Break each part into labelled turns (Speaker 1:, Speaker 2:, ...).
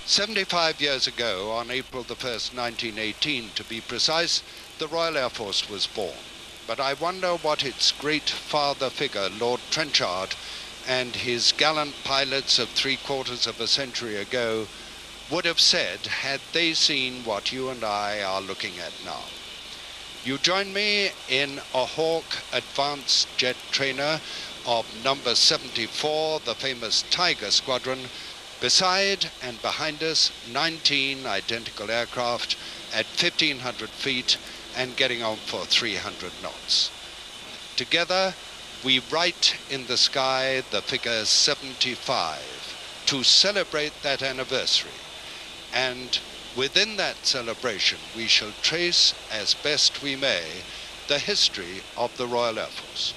Speaker 1: 75 years ago, on April the 1st, 1918 to be precise, the Royal Air Force was born. But I wonder what its great father figure, Lord Trenchard, and his gallant pilots of 3/4 of a century ago would have said had they seen what you and I are looking at now. You join me in a Hawk advanced jet trainer of number 74, the famous Tiger Squadron. Beside and behind us, 19 identical aircraft at 1,500 feet and getting on for 300 knots. Together, we write in the sky the figure 75 to celebrate that anniversary. And within that celebration, we shall trace as best we may the history of the Royal Air Force.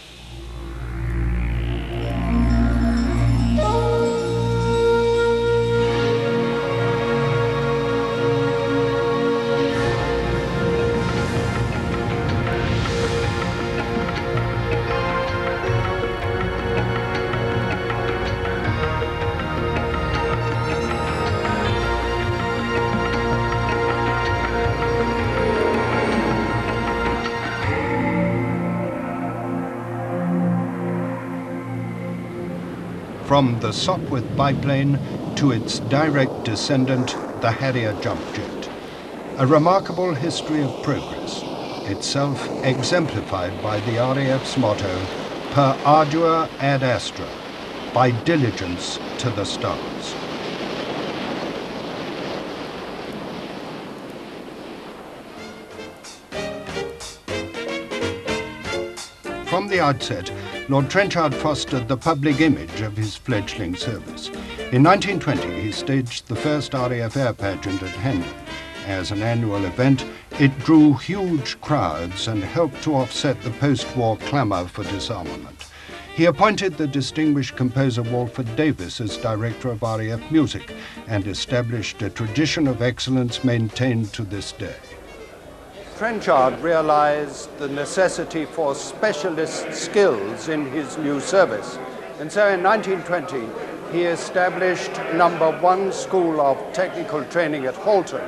Speaker 1: From the Sopwith biplane to its direct descendant, the Harrier jump jet. A remarkable history of progress, itself exemplified by the RAF's motto, per ardua ad astra, by diligence to the stars. From the outset, Lord Trenchard fostered the public image of his fledgling service. In 1920, he staged the first RAF air pageant at Hendon. As an annual event, it drew huge crowds and helped to offset the post-war clamour for disarmament. He appointed the distinguished composer Walford Davis as director of RAF music and established a tradition of excellence maintained to this day. Trenchard realized the necessity for specialist skills in his new service. And so in 1920, he established number 1 School of Technical Training at Halton,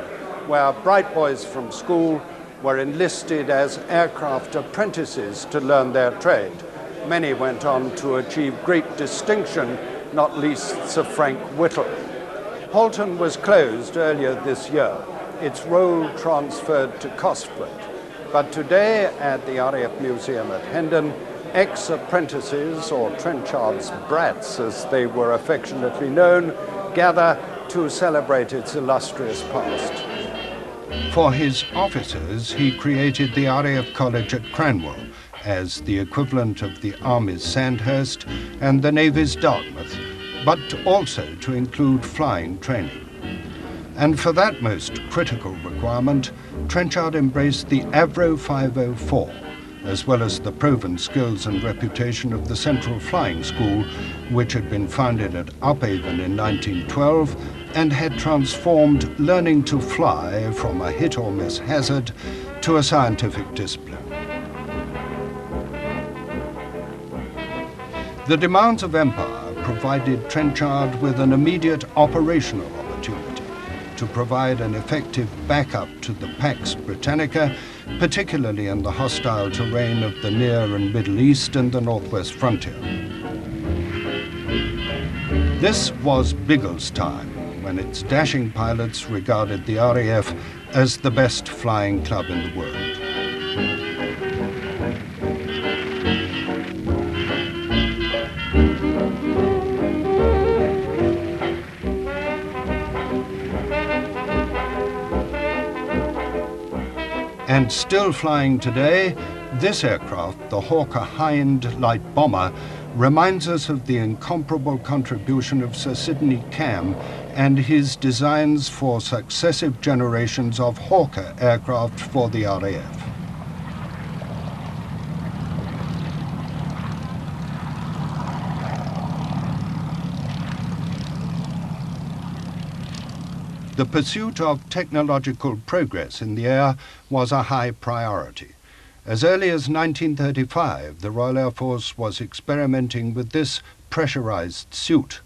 Speaker 1: where bright boys from school were enlisted as aircraft apprentices to learn their trade. Many went on to achieve great distinction, not least Sir Frank Whittle. Halton was closed earlier this year. Its role transferred to Cosford. But today at the RAF Museum at Hendon, ex-apprentices, or Trenchard's brats as they were affectionately known, gather to celebrate its illustrious past. For his officers, he created the RAF College at Cranwell as the equivalent of the Army's Sandhurst and the Navy's Dartmouth, but also to include flying training. And for that most critical requirement, Trenchard embraced the Avro 504, as well as the proven skills and reputation of the Central Flying School, which had been founded at Upavon in 1912 and had transformed learning to fly from a hit-or-miss hazard to a scientific discipline. The demands of empire provided Trenchard with an immediate operational opportunity to provide an effective backup to the Pax Britannica, particularly in the hostile terrain of the Near and Middle East and the Northwest frontier. This was Biggles' time, when its dashing pilots regarded the RAF as the best flying club in the world. And still flying today, this aircraft, the Hawker Hind light bomber, reminds us of the incomparable contribution of Sir Sidney Cam and his designs for successive generations of Hawker aircraft for the RAF. The pursuit of technological progress in the air was a high priority. As early as 1935, the Royal Air Force was experimenting with this pressurized suit,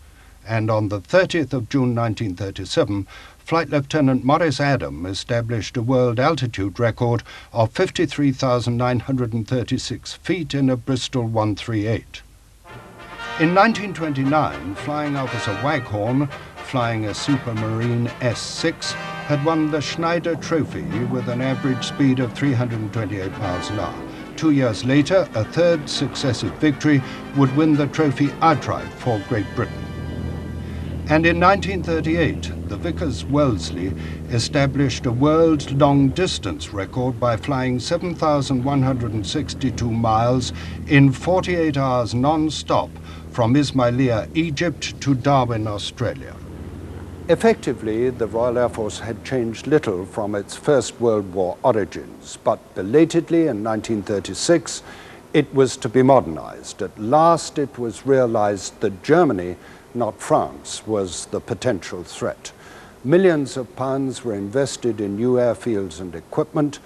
Speaker 1: and on the 30th of June 1937, Flight Lieutenant Maurice Adam established a world altitude record of 53,936 feet in a Bristol 138. In 1929, Flying Officer Waghorn, flying a Supermarine S-6, had won the Schneider Trophy with an average speed of 328 miles an hour. 2 years later, a third successive victory would win the trophy outright for Great Britain. And in 1938, the Vickers Wellesley established a world long-distance record by flying 7,162 miles in 48 hours non-stop from Ismailia, Egypt to Darwin, Australia. Effectively, the Royal Air Force had changed little from its First World War origins, but belatedly in 1936, it was to be modernized. At last, it was realized that Germany, not France, was the potential threat. Millions of pounds were invested in new airfields and equipment,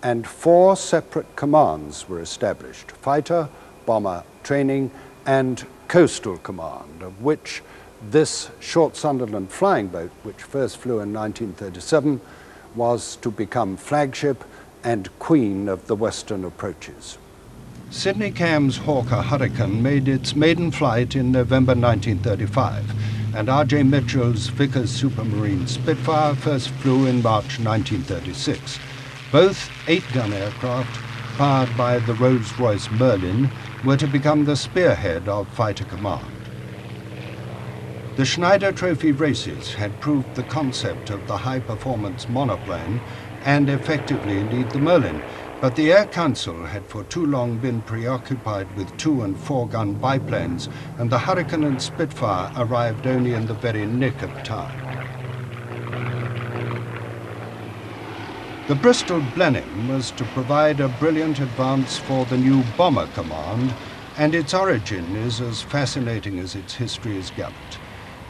Speaker 1: and 4 separate commands were established: fighter, bomber training, and coastal command, of which this short Sunderland flying boat, which first flew in 1937, was to become flagship and queen of the western approaches. Sidney Camm's Hawker Hurricane made its maiden flight in November 1935, and R.J. Mitchell's Vickers Supermarine Spitfire first flew in March 1936. Both 8-gun aircraft, powered by the Rolls-Royce Merlin, were to become the spearhead of fighter command. The Schneider Trophy races had proved the concept of the high-performance monoplane, and effectively indeed the Merlin, but the Air Council had for too long been preoccupied with 2- and 4-gun biplanes, and the Hurricane and Spitfire arrived only in the very nick of time. The Bristol Blenheim was to provide a brilliant advance for the new Bomber Command, and its origin is as fascinating as its history is gallant.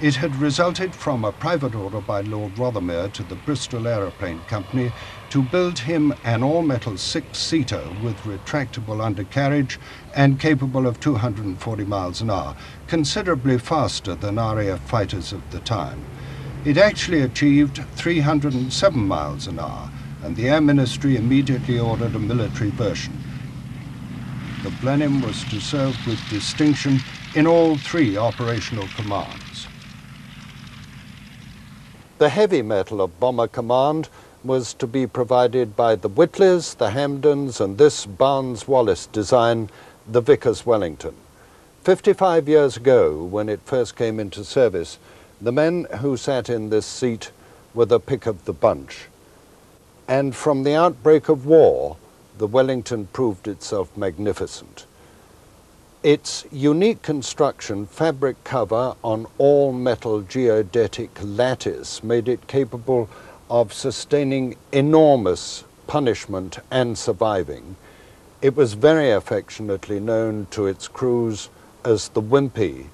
Speaker 1: It had resulted from a private order by Lord Rothermere to the Bristol Aeroplane Company to build him an all-metal 6-seater with retractable undercarriage and capable of 240 miles an hour, considerably faster than RAF fighters of the time. It actually achieved 307 miles an hour, and the Air Ministry immediately ordered a military version. The Blenheim was to serve with distinction in all 3 operational commands. The heavy metal of Bomber Command was to be provided by the Whitleys, the Hampdens, and this Barnes-Wallis design, the Vickers Wellington. 55 years ago, when it first came into service, the men who sat in this seat were the pick of the bunch. And from the outbreak of war, the Wellington proved itself magnificent. Its unique construction, fabric cover on all-metal geodetic lattice, made it capable of sustaining enormous punishment and surviving. It was very affectionately known to its crews as the Wimpy,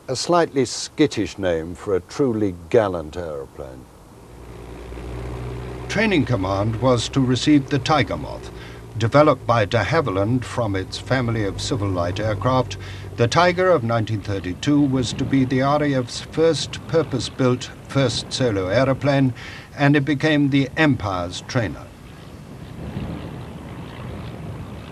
Speaker 1: a slightly skittish name for a truly gallant aeroplane. Training Command was to receive the Tiger Moth. Developed by de Havilland from its family of civil light aircraft, the Tiger of 1932 was to be the RAF's first purpose-built first solo aeroplane, and it became the Empire's trainer.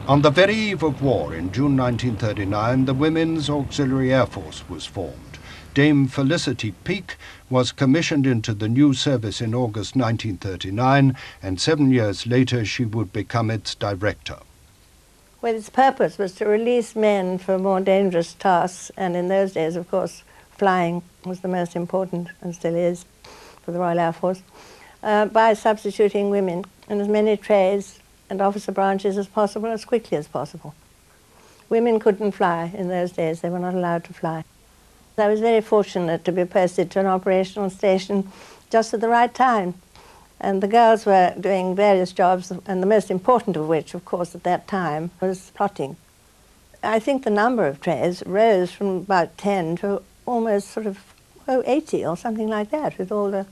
Speaker 1: On the very eve of war in June 1939, the Women's Auxiliary Air Force was formed. Dame Felicity Peake was commissioned into the new service in August 1939, and 7 years later she would become its director.
Speaker 2: Well, its purpose was to release men for more dangerous tasks, and in those days, of course, flying was the most important, and still is, for the Royal Air Force, by substituting women in as many trades and officer branches as possible, as quickly as possible. Women couldn't fly in those days. They were not allowed to fly. I was very fortunate to be posted to an operational station just at the right time. And the girls were doing various jobs, and the most important of which, of course, at that time, was plotting. I think the number of trays rose from about 10 to almost sort of 80 or something like that, with all the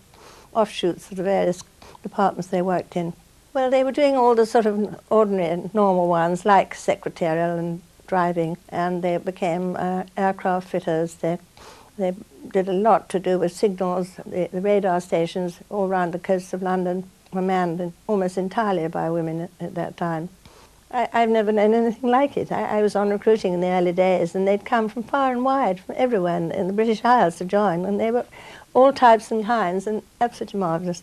Speaker 2: offshoots of the various departments they worked in. Well, they were doing all the sort of ordinary and normal ones, like secretarial and driving, and they became aircraft fitters. They They did a lot to do with signals. The radar stations all around the coasts of London were manned almost entirely by women at that time. I've never known anything like it. I was on recruiting in the early days, and they'd come from far and wide, from everywhere in the British Isles to join, and they were all types and kinds, and absolutely marvellous.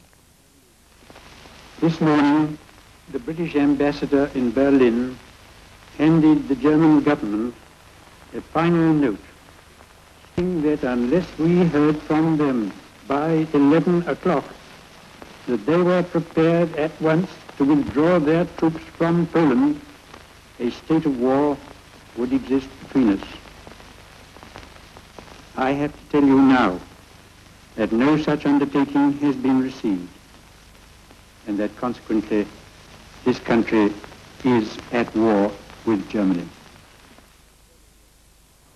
Speaker 3: This morning, the British ambassador in Berlin handed the German government a final note, saying that unless we heard from them by 11 o'clock, that they were prepared at once to withdraw their troops from Poland, a state of war would exist between us. I have to tell you now that no such undertaking has been received, and that consequently this country is at war with Germany.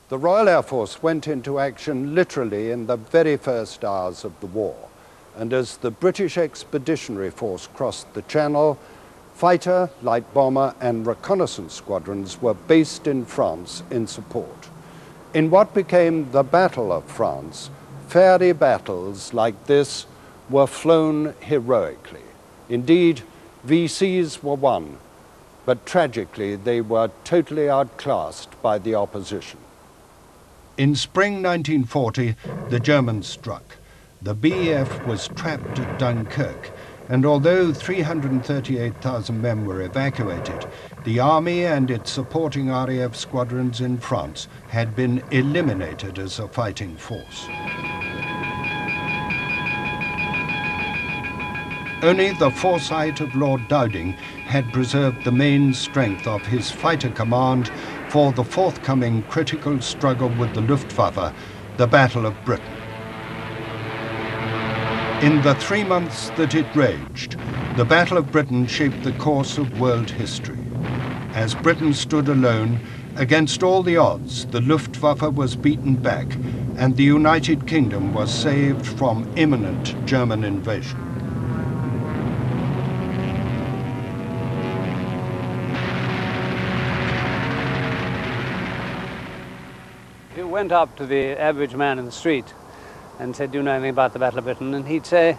Speaker 1: The Royal Air Force went into action literally in the very first hours of the war, and as the British Expeditionary Force crossed the Channel, fighter, light bomber and reconnaissance squadrons were based in France in support. In what became the Battle of France, fairy battles like this were flown heroically. Indeed, VCs were won, but tragically they were totally outclassed by the opposition. In spring 1940, the Germans struck. The BEF was trapped at Dunkirk, and although 338,000 men were evacuated, the army and its supporting RAF squadrons in France had been eliminated as a fighting force. Only the foresight of Lord Dowding had preserved the main strength of his fighter command for the forthcoming critical struggle with the Luftwaffe, the Battle of Britain. In the 3 months that it raged, the Battle of Britain shaped the course of world history. As Britain stood alone, against all the odds, the Luftwaffe was beaten back, and the United Kingdom was saved from imminent German invasion.
Speaker 4: If you went up to the average man in the street and said, "Do you know anything about the Battle of Britain?" and he'd say,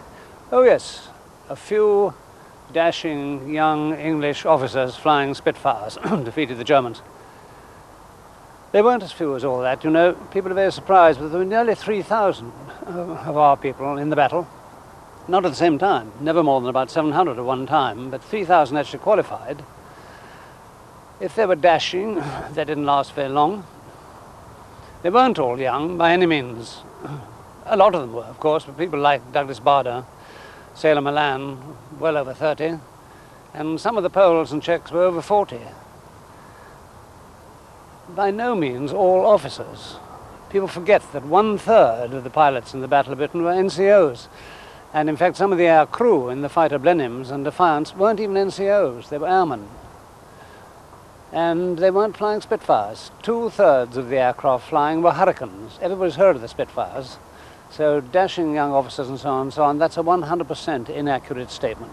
Speaker 4: "Oh yes, a few dashing young English officers flying Spitfires defeated the Germans." They weren't as few as all that, you know. People are very surprised, but there were nearly 3,000 of our people in the battle. Not at the same time, never more than about 700 at one time, but 3,000 actually qualified. If they were dashing, they didn't last very long. They weren't all young by any means. A lot of them were, of course, but people like Douglas Bader, Sailor Milan, well over 30, and some of the Poles and Czechs were over 40. By no means all officers. People forget that 1/3 of the pilots in the Battle of Britain were NCOs. And in fact, some of the air crew in the fighter Blenheims and Defiance weren't even NCOs, they were airmen. And they weren't flying Spitfires. 2/3 of the aircraft flying were Hurricanes. Everybody's heard of the Spitfires. So dashing young officers and so on, that's a 100% inaccurate statement.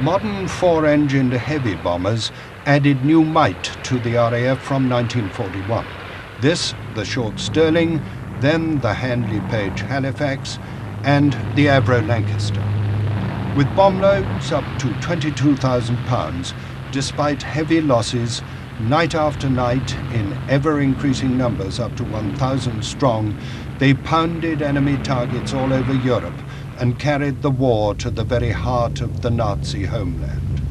Speaker 1: Modern four-engined heavy bombers added new might to the RAF from 1941. This, the short Stirling, then the Handley Page Halifax, and the Avro Lancaster. With bomb loads up to 22,000 pounds, despite heavy losses, night after night, in ever-increasing numbers up to 1,000 strong, they pounded enemy targets all over Europe and carried the war to the very heart of the Nazi homeland.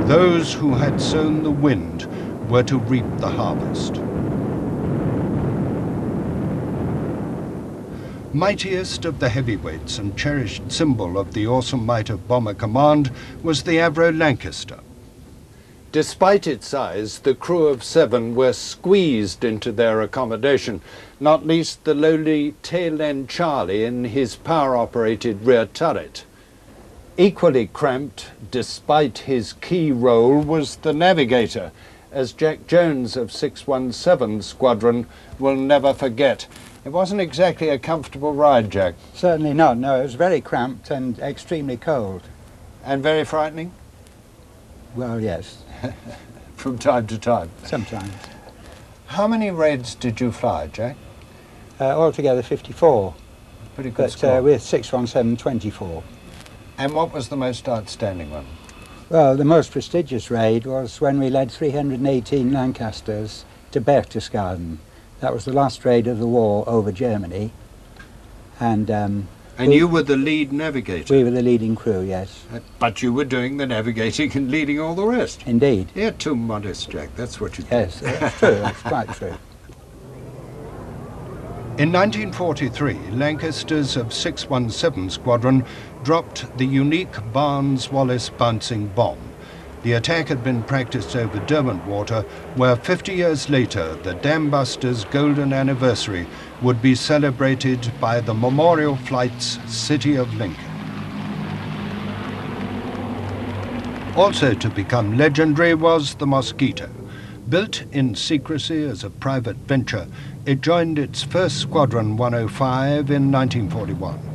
Speaker 1: Those who had sown the wind were to reap the harvest. Mightiest of the heavyweights and cherished symbol of the awesome might of Bomber Command was the Avro Lancaster. Despite its size, the crew of 7 were squeezed into their accommodation, not least the lowly tail-end Charlie in his power-operated rear turret. Equally cramped, despite his key role, was the navigator, as Jack Jones of 617 Squadron will never forget. It wasn't exactly a comfortable ride, Jack.
Speaker 5: Certainly not, no. It was very cramped and extremely cold.
Speaker 1: And very frightening?
Speaker 5: Well, yes.
Speaker 1: From time to time?
Speaker 5: Sometimes.
Speaker 1: How many raids did you fly, Jack?
Speaker 5: Altogether 54.
Speaker 1: Pretty good
Speaker 5: But
Speaker 1: score.
Speaker 5: with 617, 24.
Speaker 1: And what was the most outstanding one?
Speaker 5: Well, the most prestigious raid was when we led 318 Lancasters to Berchtesgaden. That was the last raid of the war over Germany. And
Speaker 1: you were the lead navigator?
Speaker 5: we were the leading crew, yes.
Speaker 1: But you were doing the navigating and leading all the rest?
Speaker 5: Indeed.
Speaker 1: You're too modest, Jack. That's what you do.
Speaker 5: Yes, that's true. That's quite true.
Speaker 1: In 1943, Lancasters of 617 Squadron dropped the unique Barnes-Wallis bouncing bomb. The attack had been practiced over Derwentwater, where 50 years later, the Dam Busters' golden anniversary would be celebrated by the Memorial Flight's City of Lincoln. Also to become legendary was the Mosquito. Built in secrecy as a private venture, it joined its first Squadron 105 in 1941.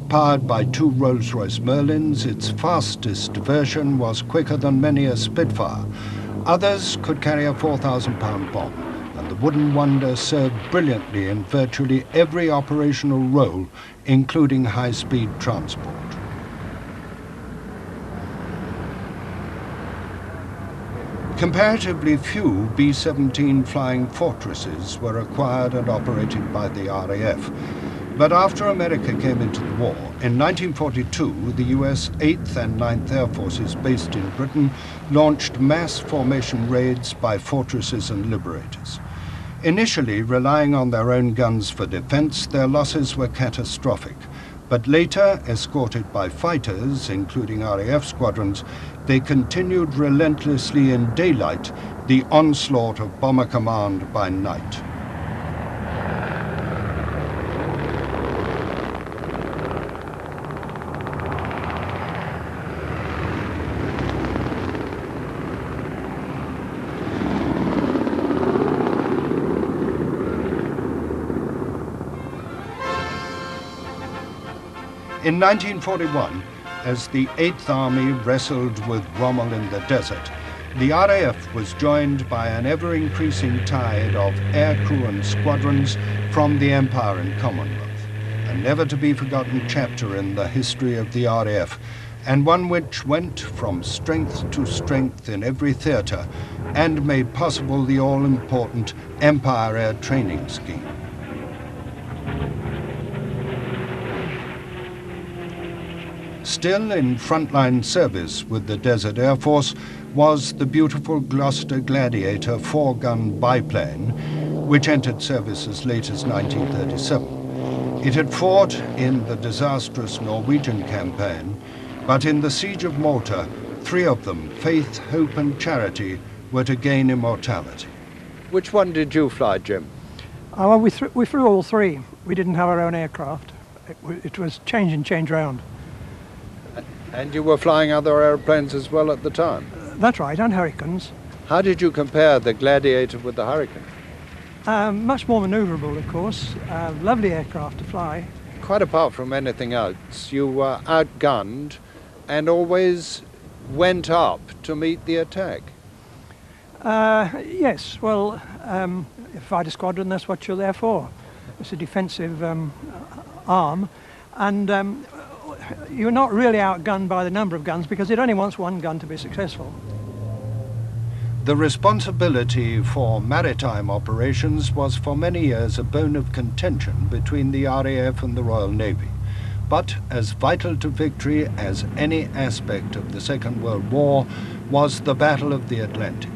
Speaker 1: Powered by 2 Rolls-Royce Merlins, its fastest version was quicker than many a Spitfire. Others could carry a 4,000-pound bomb, and the wooden wonder served brilliantly in virtually every operational role, including high-speed transport. Comparatively few B-17 Flying Fortresses were acquired and operated by the RAF. But after America came into the war, in 1942, the US 8th and 9th Air Forces based in Britain launched mass formation raids by Fortresses and Liberators. Initially relying on their own guns for defense, their losses were catastrophic. But later, escorted by fighters, including RAF squadrons, they continued relentlessly in daylight the onslaught of Bomber Command by night. In 1941, as the 8th Army wrestled with Rommel in the desert, the RAF was joined by an ever-increasing tide of aircrew and squadrons from the Empire and Commonwealth, a never-to-be-forgotten chapter in the history of the RAF, and one which went from strength to strength in every theatre and made possible the all-important Empire Air Training Scheme. Still in frontline service with the Desert Air Force was the beautiful Gloucester Gladiator 4-gun biplane, which entered service as late as 1937. It had fought in the disastrous Norwegian campaign, but in the Siege of Malta, 3 of them, Faith, Hope and Charity, were to gain immortality. Which one did you fly, Jim?
Speaker 6: Well, we flew all 3. We didn't have our own aircraft. It was change round.
Speaker 1: And you were flying other airplanes as well at the time?
Speaker 6: That's right, and Hurricanes.
Speaker 1: How did you compare the Gladiator with the Hurricane?
Speaker 6: Much more manoeuvrable, of course. Lovely aircraft to fly.
Speaker 1: Quite apart from anything else, you were outgunned and always went up to meet the attack.
Speaker 6: Yes, well, fighter squadron, that's what you're there for. It's a defensive arm, and you're not really outgunned by the number of guns because it only wants 1 gun to be successful.
Speaker 1: The responsibility for maritime operations was for many years a bone of contention between the RAF and the Royal Navy. But as vital to victory as any aspect of the Second World War was the Battle of the Atlantic.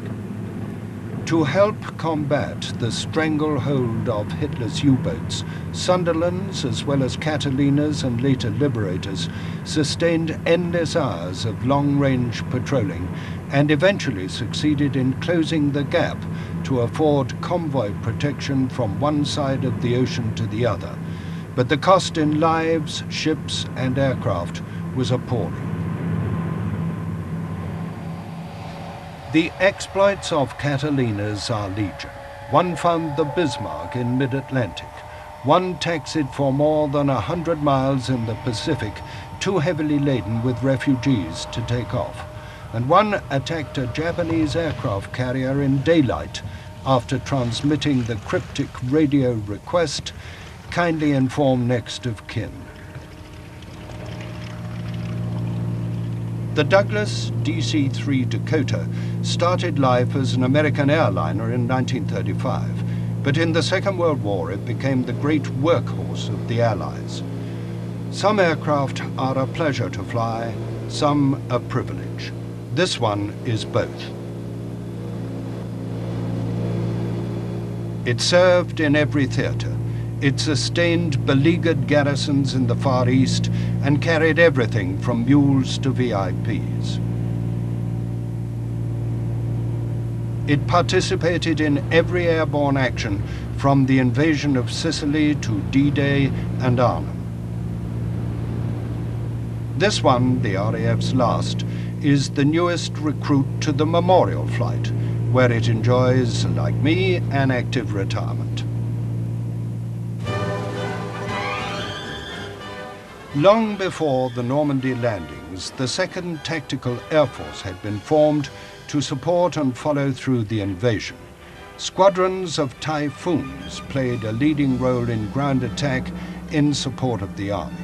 Speaker 1: To help combat the stranglehold of Hitler's U-boats, Sunderlands, as well as Catalinas and later Liberators, sustained endless hours of long-range patrolling and eventually succeeded in closing the gap to afford convoy protection from one side of the ocean to the other. But the cost in lives, ships and aircraft was appalling. The exploits of Catalinas are legion. One found the Bismarck in mid-Atlantic. One taxied for more than 100 miles in the Pacific, too heavily laden with refugees to take off. And one attacked a Japanese aircraft carrier in daylight after transmitting the cryptic radio request, "Kindly inform next of kin." The Douglas DC-3 Dakota started life as an American airliner in 1935, but in the Second World War it became the great workhorse of the Allies. Some aircraft are a pleasure to fly, some a privilege. This one is both. It served in every theatre. It sustained beleaguered garrisons in the Far East and carried everything from mules to VIPs. It participated in every airborne action from the invasion of Sicily to D-Day and Arnhem. This one, the RAF's last, is the newest recruit to the memorial flight, where it enjoys, like me, an active retirement. Long before the Normandy landings, the 2nd Tactical Air Force had been formed to support and follow through the invasion. Squadrons of Typhoons played a leading role in ground attack in support of the army.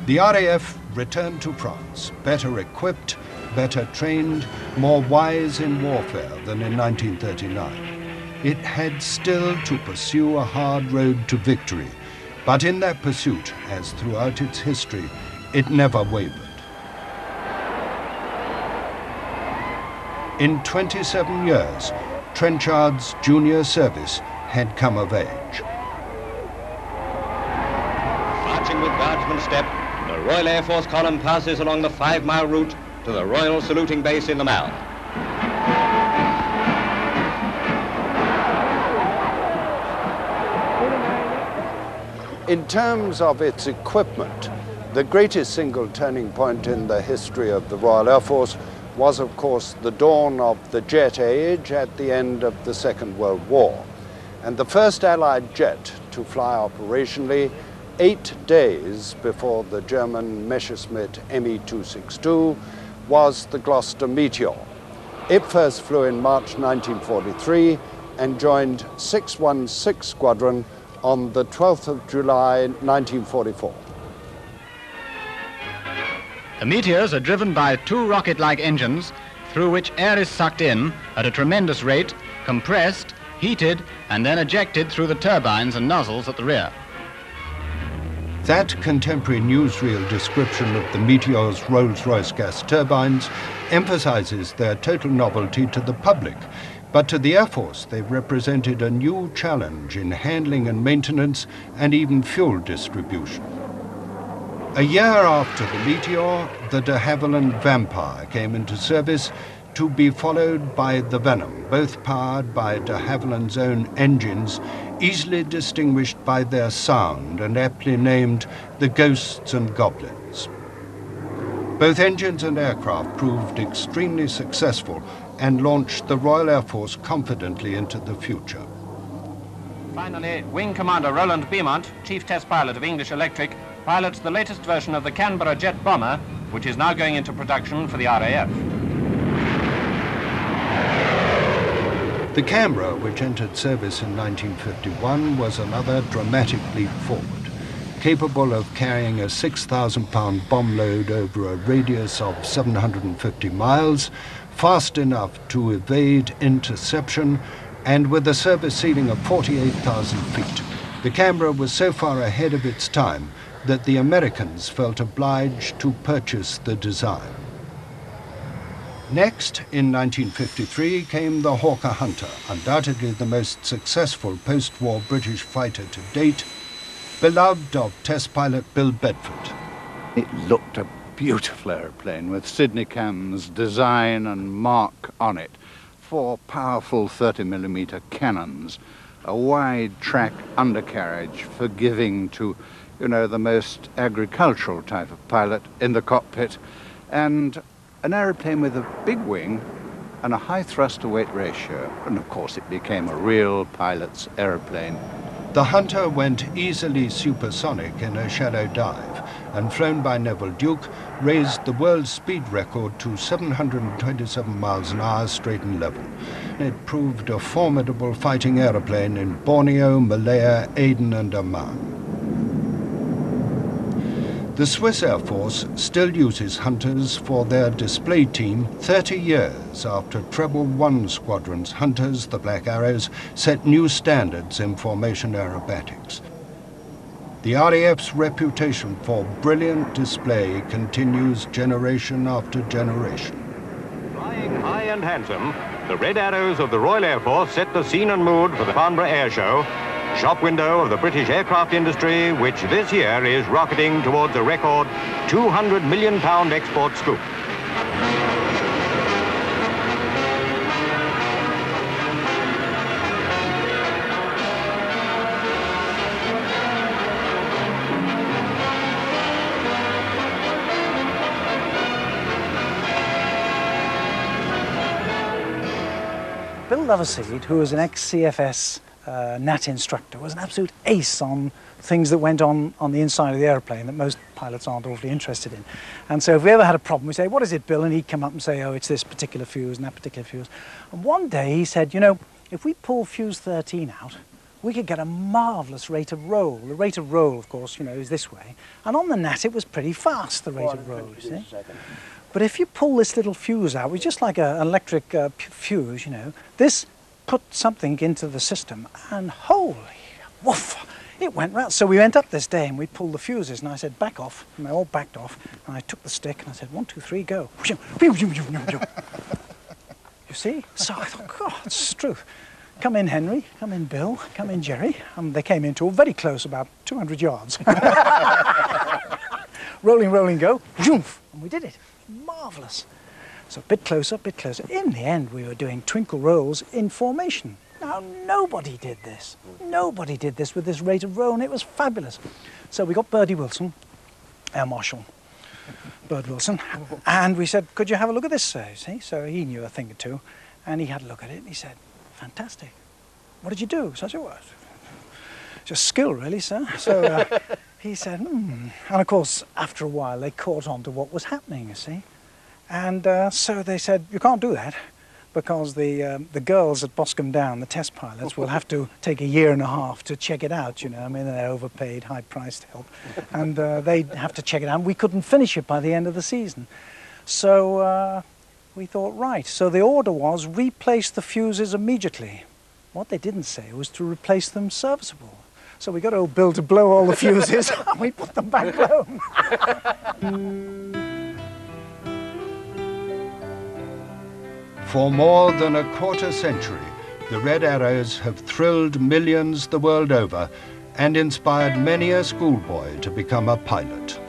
Speaker 1: The RAF returned to France, better equipped, better trained, more wise in warfare than in 1939. It had still to pursue a hard road to victory, but in that pursuit, as throughout its history, it never wavered. In 27 years, Trenchard's junior service had come of age.
Speaker 7: Marching with guardsman step, the Royal Air Force column passes along the 5-mile route to the Royal Saluting Base in the Mall.
Speaker 1: In terms of its equipment, the greatest single turning point in the history of the Royal Air Force was, of course, the dawn of the jet age at the end of the Second World War, and the first Allied jet to fly operationally 8 days before the German Messerschmitt Me-262 was the Gloucester Meteor. It first flew in March 1943 and joined 616 Squadron on the 12th of July 1944.
Speaker 8: The Meteors are driven by 2 rocket-like engines through which air is sucked in at a tremendous rate, compressed, heated, and then ejected through the turbines and nozzles at the rear.
Speaker 1: That contemporary newsreel description of the Meteor's Rolls-Royce gas turbines emphasizes their total novelty to the public, but to the Air Force they represented a new challenge in handling and maintenance and even fuel distribution. A year after the Meteor, the de Havilland Vampire came into service, to be followed by the Venom, both powered by de Havilland's own engines, easily distinguished by their sound and aptly named the Ghosts and Goblins. Both engines and aircraft proved extremely successful and launched the Royal Air Force confidently into the future.
Speaker 9: Finally, Wing Commander Roland Beaumont, Chief Test Pilot of English Electric, pilots the latest version of the Canberra jet bomber, which is now going into production for the RAF.
Speaker 1: The Canberra, which entered service in 1951, was another dramatic leap forward, capable of carrying a 6,000-pound bomb load over a radius of 750 miles, fast enough to evade interception, and with a service ceiling of 48,000 feet. The Canberra was so far ahead of its time that the Americans felt obliged to purchase the design. Next, in 1953, came the Hawker Hunter, undoubtedly the most successful post-war British fighter to date, beloved of test pilot Bill Bedford.
Speaker 10: It looked a beautiful aeroplane with Sidney Cam's design and mark on it, 4 powerful 30mm cannons, a wide-track undercarriage forgiving to, the most agricultural type of pilot in the cockpit, and an aeroplane with a big wing and a high thrust-to-weight ratio. And of course it became a real pilot's aeroplane
Speaker 1: The Hunter went easily supersonic in a shallow dive, and flown by Neville Duke, raised the world speed record to 727 miles an hour straight and level. It proved a formidable fighting aeroplane in Borneo, Malaya, Aden and Oman. The Swiss Air Force still uses Hunters for their display team 30 years after Treble 1 Squadron's Hunters, the Black Arrows, set new standards in formation aerobatics. The RAF's reputation for brilliant display continues generation after generation.
Speaker 7: Flying high and handsome, the Red Arrows of the Royal Air Force set the scene and mood for the Farnborough Air Show, shop window of the British aircraft industry, which this year is rocketing towards a record £200 million export scoop.
Speaker 11: Bill Loverseed, who was an ex-CFS NAT instructor, was an absolute ace on things that went on the inside of the aeroplane that most pilots aren't awfully interested in. And so if we ever had a problem, we say, "What is it, Bill?" And he'd come up and say, "Oh, it's this particular fuse and that particular fuse." And one day he said, "You know, if we pull fuse 13 out, we could get a marvellous rate of roll." The rate of roll, of course, you know, is this way. And on the NAT it was pretty fast, the rate of roll, you see. But if you pull this little fuse out, it's just like an electric fuse, you know, this put something into the system, and holy woof, it went round. So we went up this day and we pulled the fuses, and I said, "Back off," and they all backed off, and I took the stick and I said, "1, 2, 3, go." You see? So I thought, God, it's true. Come in, Henry, come in, Bill, come in, Jerry. And they came into very close, about 200 yards. Rolling, rolling, go, and we did it. Marvellous. So a bit closer, bit closer. In the end, we were doing twinkle rolls in formation. Now, nobody did this. Nobody did this with this rate of roll, and it was fabulous. So we got Birdie Wilson, Air Marshal Bird Wilson, and we said, "Could you have a look at this, sir?" See? So he knew a thing or two, and he had a look at it, and he said, "Fantastic. What did you do?" So I said, "Well, just skill, really, sir." So he said, And of course, after a while, they caught on to what was happening, you see. And so they said, "You can't do that, because the girls at Boscombe Down, the test pilots, will have to take a year and a half to check it out, you know. I mean, they're overpaid, high-priced help, and they'd have to check it out. We couldn't finish it by the end of the season." So we thought, right. So the order was, replace the fuses immediately. What they didn't say was to replace them serviceable. So we got old Bill to blow all the fuses, and we put them back home.
Speaker 1: For more than a quarter century, the Red Arrows have thrilled millions the world over and inspired many a schoolboy to become a pilot.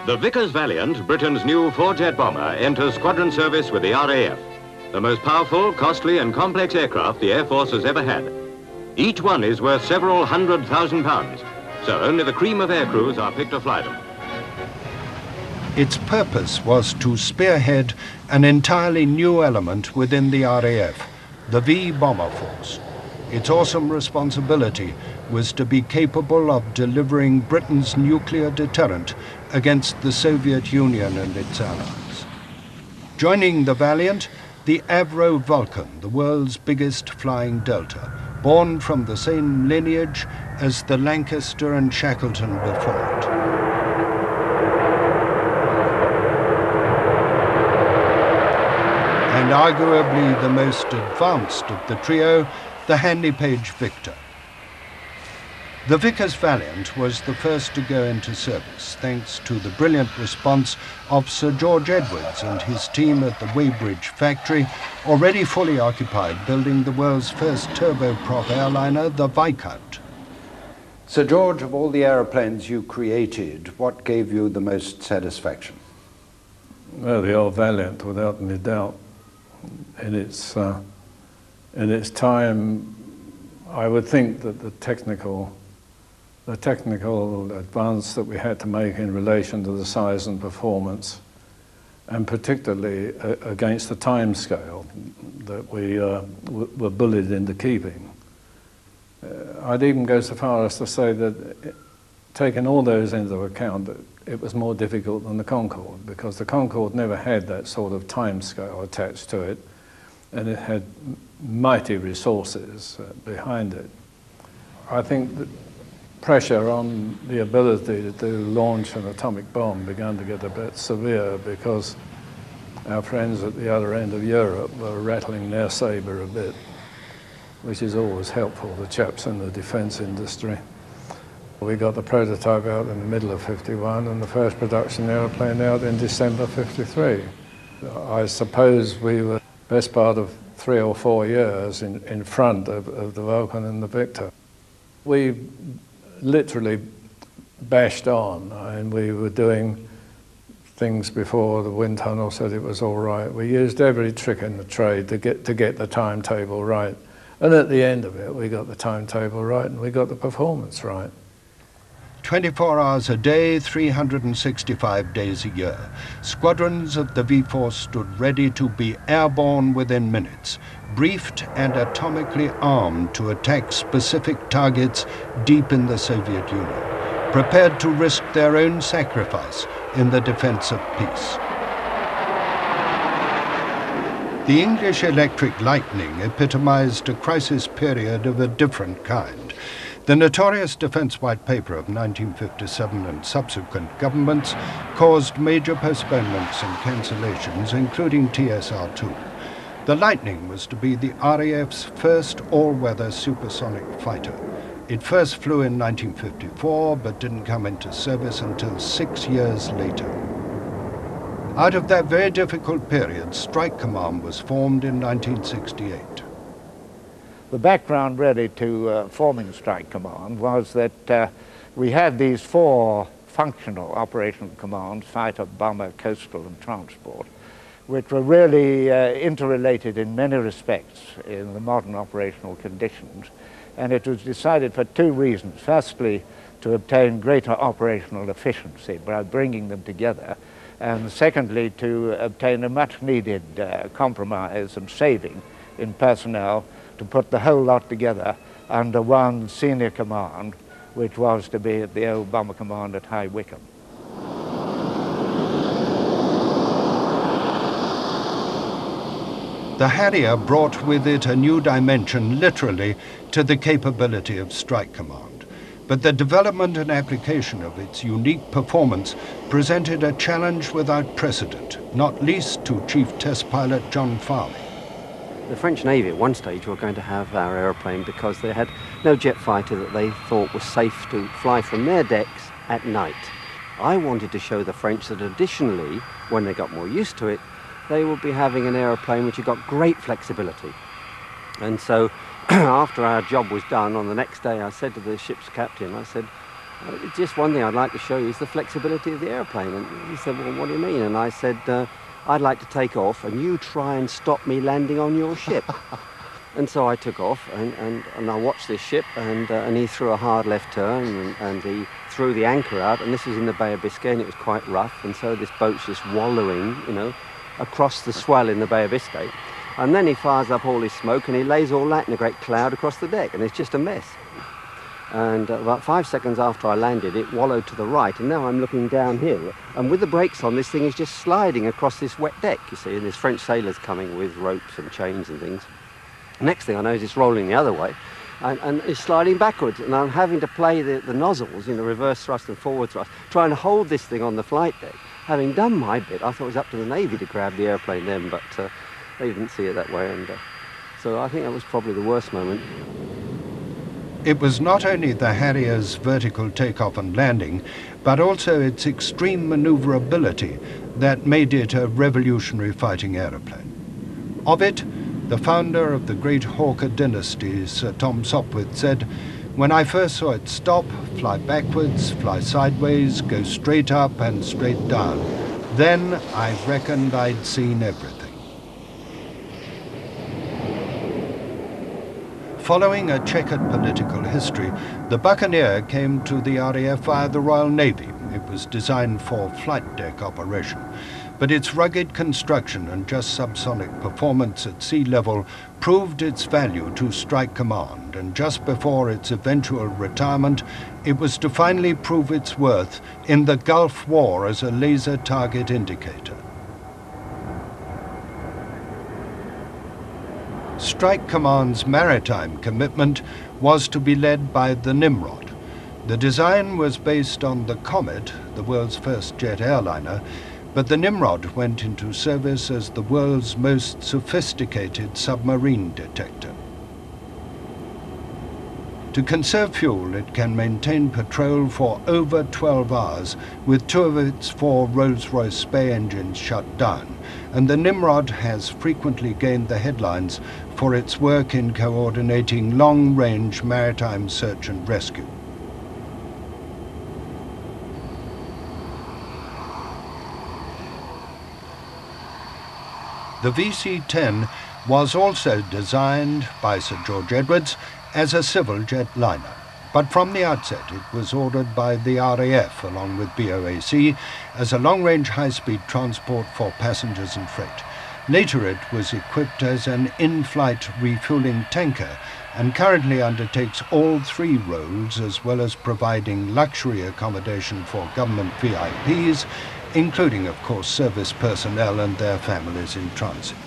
Speaker 7: The Vickers Valiant, Britain's new four-jet bomber, enters squadron service with the RAF, the most powerful, costly and complex aircraft the Air Force has ever had. Each one is worth several £100,000, so only the cream of air crews are picked to fly them.
Speaker 1: Its purpose was to spearhead an entirely new element within the RAF, the V Bomber Force. Its awesome responsibility was to be capable of delivering Britain's nuclear deterrent against the Soviet Union and its allies. Joining the Valiant, the Avro Vulcan, the world's biggest flying delta, born from the same lineage as the Lancaster and Shackleton before it. And arguably the most advanced of the trio, the Handley Page Victor. The Vickers Valiant was the first to go into service, thanks to the brilliant response of Sir George Edwards and his team at the Weybridge factory, already fully occupied building the world's first turboprop airliner, the Viscount. Sir George, of all the aeroplanes you created, what gave you the most satisfaction?
Speaker 12: Well, the old Valiant, without any doubt. In its time, I would think that the technical advance that we had to make in relation to the size and performance, and particularly against the time scale that we were bullied into keeping. I'd even go so far as to say that, taking all those into account, that it was more difficult than the Concorde, because the Concorde never had that sort of time scale attached to it, and it had mighty resources behind it. I think that pressure on the ability to launch an atomic bomb began to get a bit severe, because our friends at the other end of Europe were rattling their sabre a bit, which is always helpful, the chaps in the defence industry. We got the prototype out in the middle of '51 and the first production aeroplane out in December '53. I suppose we were best part of 3 or 4 years in front of the Vulcan and the Victor. We literally bashed on, and we were doing things before the wind tunnel said it was all right. We used every trick in the trade to get the timetable right. And at the end of it, we got the timetable right and we got the performance right.
Speaker 1: 24 hours a day, 365 days a year. Squadrons of the V-Force stood ready to be airborne within minutes, briefed and atomically armed to attack specific targets deep in the Soviet Union, prepared to risk their own sacrifice in the defense of peace. The English Electric Lightning epitomized a crisis period of a different kind. The notorious Defence White Paper of 1957 and subsequent governments caused major postponements and cancellations, including TSR-2. The Lightning was to be the RAF's first all-weather supersonic fighter. It first flew in 1954, but didn't come into service until 6 years later. Out of that very difficult period, Strike Command was formed in 1968.
Speaker 13: The background really to forming Strike Command was that we had these 4 functional operational commands, fighter, bomber, coastal and transport, which were really interrelated in many respects in the modern operational conditions. And it was decided for 2 reasons. Firstly, to obtain greater operational efficiency by bringing them together, and secondly, to obtain a much needed compromise and saving in personnel to put the whole lot together under one senior command, which was to be at the old Bomber Command at High Wycombe.
Speaker 1: The Harrier brought with it a new dimension, literally, to the capability of Strike Command. But the development and application of its unique performance presented a challenge without precedent, not least to Chief Test Pilot John Farley.
Speaker 14: The French Navy at one stage were going to have our aeroplane because they had no jet fighter that they thought was safe to fly from their decks at night. I wanted to show the French that additionally, when they got more used to it, they would be having an aeroplane which had got great flexibility. And so after our job was done, on the next day I said to the ship's captain, I said, just one thing I'd like to show you is the flexibility of the aeroplane. And he said, well, what do you mean? And I said, I'd like to take off and you try and stop me landing on your ship. And so I took off and I watched this ship and he threw a hard left turn and he threw the anchor out, and this was in the Bay of Biscay and it was quite rough, and so this boat's just wallowing, you know, across the swell in the Bay of Biscay. And then he fires up all his smoke and he lays all that in a great cloud across the deck, and it's just a mess. And about 5 seconds after I landed, it wallowed to the right, and now I'm looking downhill. And with the brakes on, this thing is just sliding across this wet deck, you see, and there's French sailors coming with ropes and chains and things. Next thing I know is it's rolling the other way, and it's sliding backwards, and I'm having to play the nozzles, you know, reverse thrust and forward thrust, trying to hold this thing on the flight deck. Having done my bit, I thought it was up to the Navy to grab the airplane then, but they didn't see it that way, and so I think that was probably the worst moment.
Speaker 1: It was not only the Harrier's vertical takeoff and landing, but also its extreme maneuverability that made it a revolutionary fighting aeroplane. Of it, the founder of the great Hawker dynasty, Sir Tom Sopwith, said, "When I first saw it stop, fly backwards, fly sideways, go straight up and straight down, then I reckoned I'd seen everything." Following a checkered political history, the Buccaneer came to the RAF via the Royal Navy. It was designed for flight deck operation, but its rugged construction and just subsonic performance at sea level proved its value to Strike Command, and just before its eventual retirement, it was to finally prove its worth in the Gulf War as a laser target indicator. Strike Command's maritime commitment was to be led by the Nimrod. The design was based on the Comet, the world's first jet airliner, but the Nimrod went into service as the world's most sophisticated submarine detector. To conserve fuel, it can maintain patrol for over 12 hours with 2 of its 4 Rolls-Royce Spey engines shut down, and the Nimrod has frequently gained the headlines for its work in coordinating long-range maritime search and rescue. The VC-10 was also designed by Sir George Edwards as a civil jet liner, but from the outset it was ordered by the RAF along with BOAC as a long-range high-speed transport for passengers and freight. Later it was equipped as an in-flight refueling tanker and currently undertakes all 3 roles, as well as providing luxury accommodation for government VIPs, including of course service personnel and their families in transit.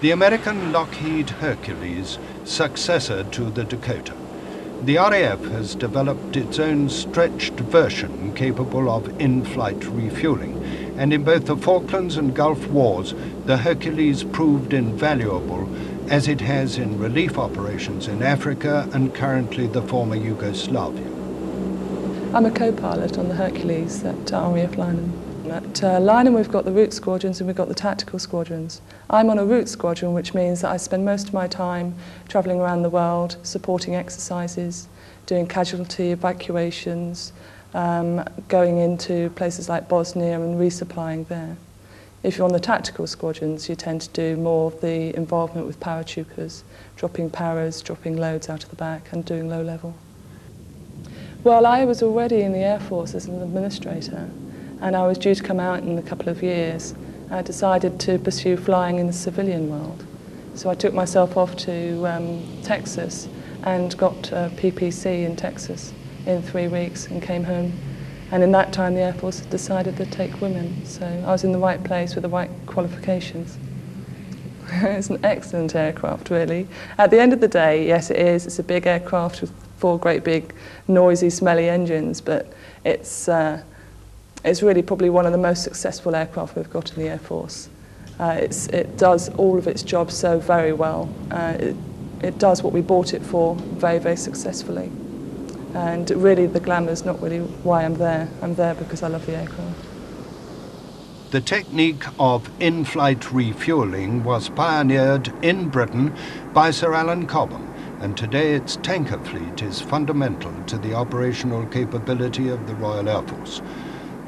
Speaker 1: The American Lockheed Hercules, successor to the Dakota. The RAF has developed its own stretched version capable of in-flight refueling, and in both the Falklands and Gulf Wars, the Hercules proved invaluable, as it has in relief operations in Africa and currently the former Yugoslavia.
Speaker 15: I'm a co-pilot on the Hercules at RAF Lynham. At Lynham we've got the route squadrons and we've got the tactical squadrons. I'm on a route squadron, which means that I spend most of my time travelling around the world, supporting exercises, doing casualty evacuations, going into places like Bosnia and resupplying there. If you're on the tactical squadrons, you tend to do more of the involvement with paratroopers, dropping paras, dropping loads out of the back and doing low level. Well, I was already in the Air Force as an administrator, and I was due to come out in a couple of years. I decided to pursue flying in the civilian world. So I took myself off to Texas and got a PPC in Texas in 3 weeks and came home. And in that time the Air Force had decided to take women, so I was in the right place with the right qualifications. It's an excellent aircraft, really. At the end of the day, yes it is, it's a big aircraft with 4 great big noisy smelly engines, but it's really probably one of the most successful aircraft we've got in the Air Force. It does all of its jobs so very well. It does what we bought it for very, very successfully. And really the glamour's not really why I'm there. I'm there because I love the aircraft.
Speaker 1: The technique of in-flight refueling was pioneered in Britain by Sir Alan Cobham, and today its tanker fleet is fundamental to the operational capability of the Royal Air Force.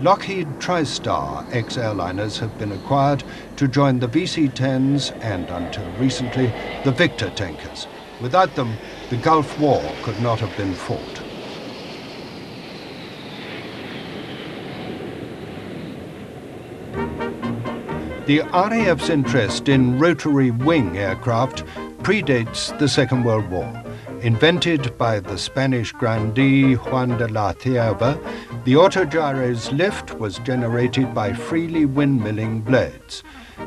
Speaker 1: Lockheed TriStar ex-airliners have been acquired to join the VC-10s and, until recently, the Victor tankers. Without them, the Gulf War could not have been fought. The RAF's interest in rotary wing aircraft predates the Second World War. Invented by the Spanish grandee Juan de la Cierva, the autogyro's lift was generated by freely windmilling blades.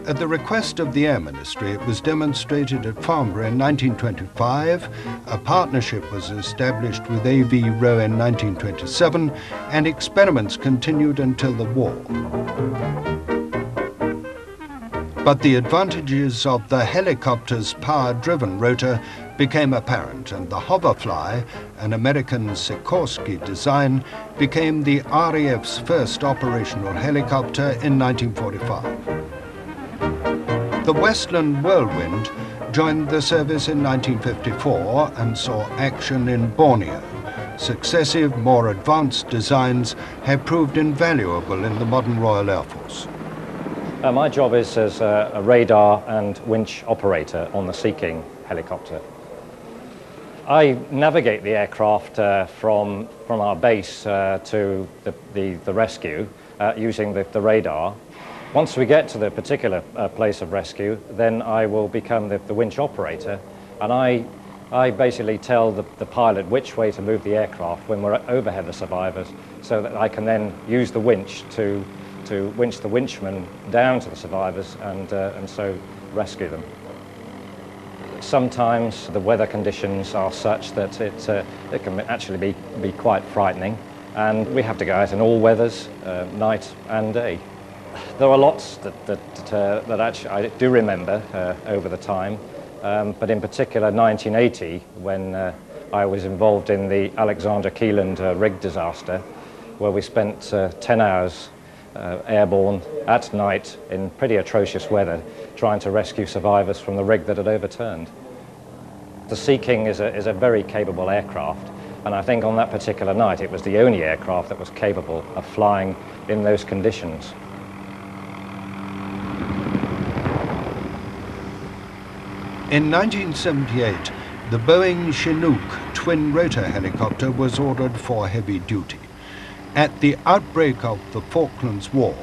Speaker 1: At the request of the Air Ministry, it was demonstrated at Farnborough in 1925, a partnership was established with A.V. Rowe in 1927, and experiments continued until the war. But the advantages of the helicopter's power-driven rotor became apparent, and the Hoverfly, an American Sikorsky design, became the RAF's first operational helicopter in 1945. The Westland Whirlwind joined the service in 1954 and saw action in Borneo. Successive, more advanced designs have proved invaluable in the modern Royal Air Force.
Speaker 16: My job is as a radar and winch operator on the Sea King helicopter. I navigate the aircraft from our base to the rescue using the radar. Once we get to the particular place of rescue, then I will become the winch operator, and I basically tell the pilot which way to move the aircraft when we're overhead the survivors, so that I can then use the winch to winch the winchman down to the survivors and so rescue them. Sometimes the weather conditions are such that it can actually be quite frightening, and we have to go out in all weathers, night and day. There are lots that actually I do remember over the time, but in particular 1980, when I was involved in the Alexander Keeland rig disaster, where we spent 10 hours airborne at night in pretty atrocious weather, trying to rescue survivors from the rig that had overturned. The Sea King is a very capable aircraft, and I think on that particular night it was the only aircraft that was capable of flying in those conditions.
Speaker 1: In 1978, the Boeing Chinook twin-rotor helicopter was ordered for heavy duty. At the outbreak of the Falklands War,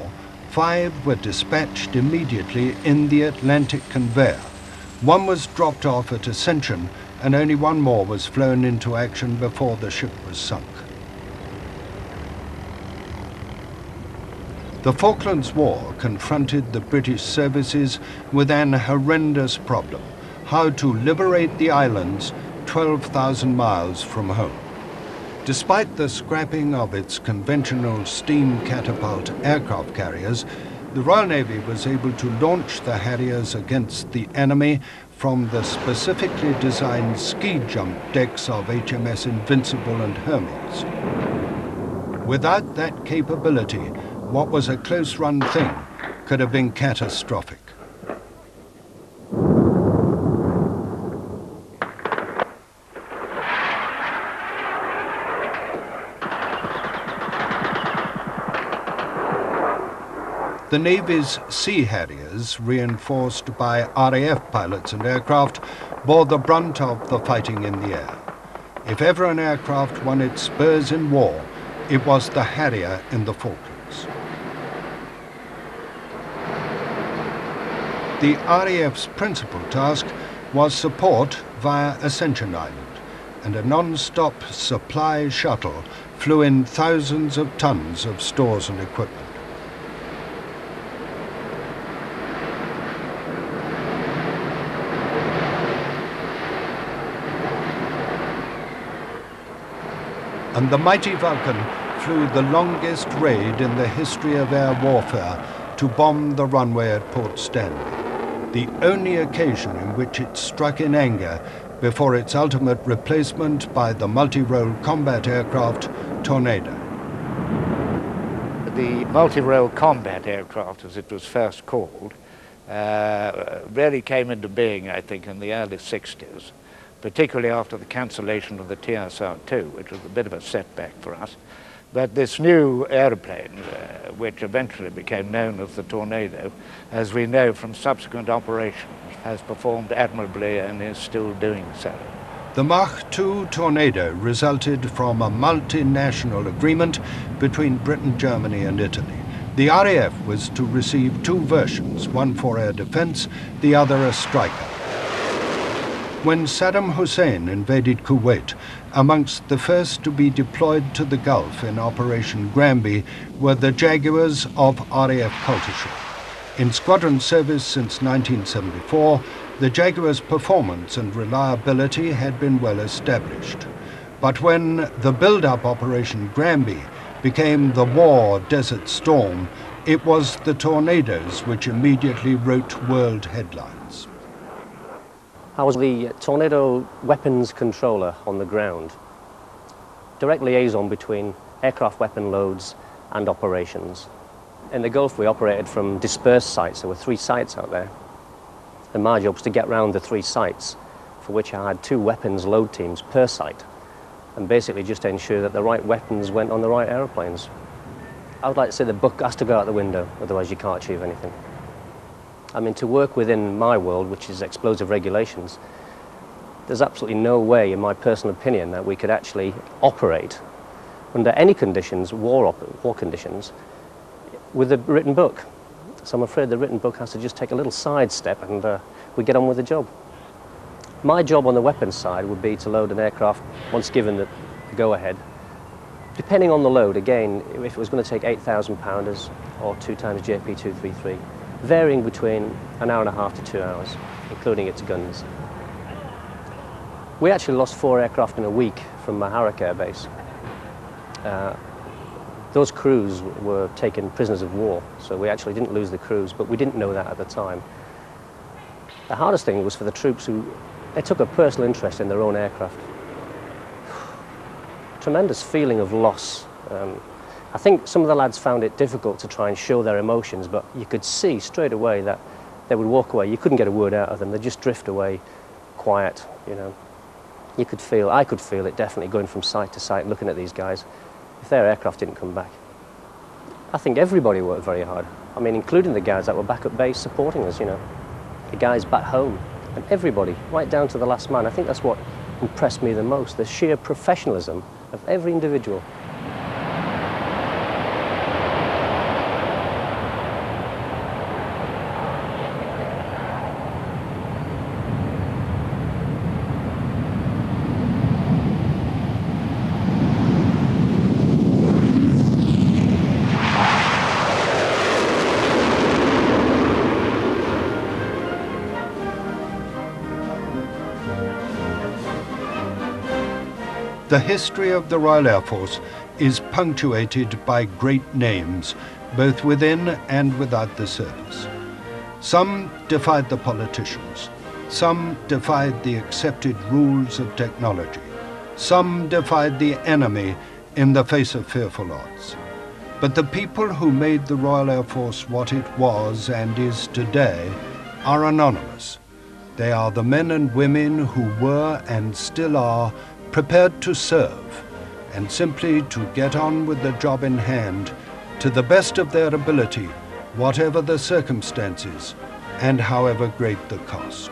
Speaker 1: 5 were dispatched immediately in the Atlantic conveyor. 1 was dropped off at Ascension, and only 1 more was flown into action before the ship was sunk. The Falklands War confronted the British services with an horrendous problem: how to liberate the islands 12,000 miles from home. Despite the scrapping of its conventional steam catapult aircraft carriers, the Royal Navy was able to launch the Harriers against the enemy from the specifically designed ski jump decks of HMS Invincible and Hermes. Without that capability, what was a close-run thing could have been catastrophic. The Navy's Sea Harriers, reinforced by RAF pilots and aircraft, bore the brunt of the fighting in the air. If ever an aircraft won its spurs in war, it was the Harrier in the Falklands. The RAF's principal task was support via Ascension Island, and a non-stop supply shuttle flew in thousands of tons of stores and equipment. And the mighty Vulcan flew the longest raid in the history of air warfare to bomb the runway at Port Stanley, the only occasion in which it struck in anger before its ultimate replacement by the multi-role combat aircraft Tornado.
Speaker 13: The multi-role combat aircraft, as it was first called, really came into being, I think, in the early 60s. Particularly after the cancellation of the TSR-2, which was a bit of a setback for us. But this new aeroplane, which eventually became known as the Tornado, as we know from subsequent operations, has performed admirably and is still doing so.
Speaker 1: The Mach 2 Tornado resulted from a multinational agreement between Britain, Germany and Italy. The RAF was to receive two versions, one for air defense, the other a Striker. When Saddam Hussein invaded Kuwait, amongst the first to be deployed to the Gulf in Operation Granby were the Jaguars of RAF Coltishall. In squadron service since 1974, the Jaguars' performance and reliability had been well established. But when the build-up Operation Granby became the War Desert Storm, it was the Tornadoes which immediately wrote world headlines.
Speaker 17: I was the Tornado weapons controller on the ground. Direct liaison between aircraft weapon loads and operations. In the Gulf we operated from dispersed sites. There were 3 sites out there. And my job was to get round the 3 sites, for which I had 2 weapons load teams per site, and basically just to ensure that the right weapons went on the right aeroplanes. I would like to say the buck has to go out the window, otherwise you can't achieve anything. I mean, to work within my world, which is explosive regulations, there's absolutely no way, in my personal opinion, that we could actually operate under any conditions, war conditions, with a written book. So I'm afraid the written book has to just take a little sidestep and we get on with the job. My job on the weapons side would be to load an aircraft once given the go-ahead. Depending on the load, again, if it was going to take 8,000 pounders or 2 times JP233, varying between an hour and a half to 2 hours, including its guns. We actually lost 4 aircraft in a week from Maharak Air Base. Those crews were taken prisoners of war, so we actually didn't lose the crews, but we didn't know that at the time. The hardest thing was for the troops who, they took a personal interest in their own aircraft. Tremendous feeling of loss. I think some of the lads found it difficult to try and show their emotions, but you could see straight away that they would walk away. You couldn't get a word out of them. They'd just drift away, quiet, you know. You could feel, I could feel it definitely going from site to site, looking at these guys, if their aircraft didn't come back. I think everybody worked very hard. I mean, including the guys that were back at base supporting us, you know. The guys back home, and everybody, right down to the last man. I think that's what impressed me the most, the sheer professionalism of every individual.
Speaker 1: The history of the Royal Air Force is punctuated by great names, both within and without the service. Some defied the politicians. Some defied the accepted rules of technology. Some defied the enemy in the face of fearful odds. But the people who made the Royal Air Force what it was and is today are anonymous. They are the men and women who were and still are prepared to serve and simply to get on with the job in hand to the best of their ability, whatever the circumstances and however great the cost.